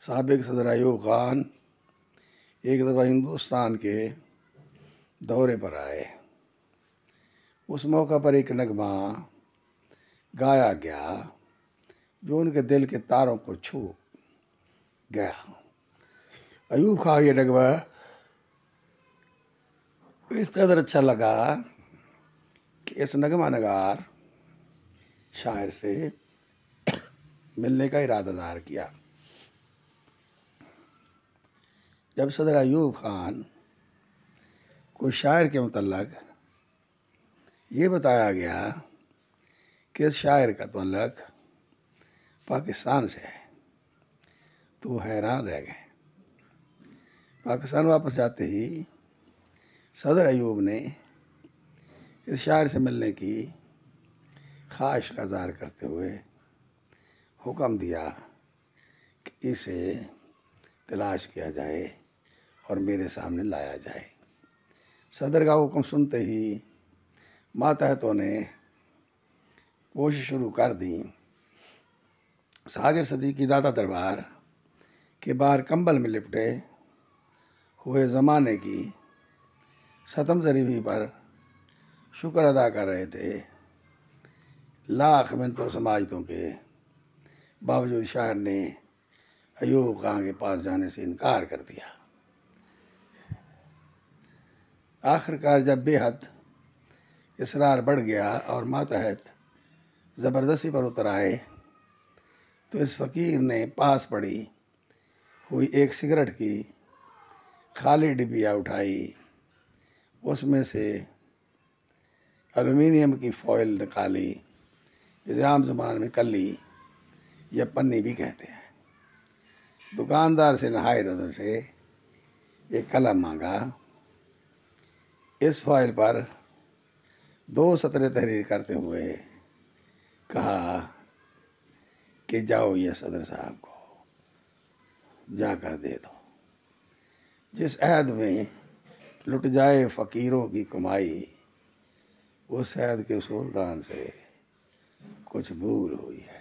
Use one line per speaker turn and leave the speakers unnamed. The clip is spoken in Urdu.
سابق صدر ایوب خان ایک دفعہ ہندوستان کے دورے پر آئے۔ اس موقع پر ایک نغمہ گایا گیا جو ان کے دل کے تاروں کو چھو گیا۔ ایوب خان یہ نغمہ اس قدر اچھا لگا کہ اس نغمہ نگار شاعر سے ملنے کا ارادہ ظاہر کیا۔ جب صدر ایوب خان کو شاعر کے متعلق یہ بتایا گیا کہ اس شاعر کا تعلق پاکستان سے ہے تو وہ حیران رہ گئے۔ پاکستان واپس جاتے ہی صدر ایوب نے اس شاعر سے ملنے کی خواہش کا اظہار کرتے ہوئے حکم دیا کہ اسے تلاش کیا جائے اور میرے سامنے لایا جائے۔ صدر کا حکم سنتے ہی ماتحتوں نے کوشش شروع کر دی۔ ساغر صدیقی داتا دربار کے باہر کمبل میں لپٹے ہوئے زمانے کی ستم ظریفی پر شکر ادا کر رہے تھے۔ لاکھ منتوں سماجتوں کے باوجود شاعر نے ایوب خان کے پاس جانے سے انکار کر دیا۔ آخرکار جب بے حد اصرار بڑھ گیا اور ماتحت زبردستی پر اتر آئے تو اس فقیر نے پاس پڑی ہوئی ایک سگریٹ کی خالی ڈبیا اٹھائی، اس میں سے ایلومینیم کی فوائل نکالی جسے عام زبان میں کلی یا پنی بھی کہتے ہیں۔ دکاندار سے نہایت ادب سے ایک قلم مانگا۔ اس فائل پر 2 سطریں تحریر کرتے ہوئے کہا کہ جاؤ یہ صدر صاحب کو جا کر دے دو۔ جس عہد میں لٹ جائے فقیروں کی کمائی، اس عہد کے سلطان سے کچھ بھول ہوئی ہے۔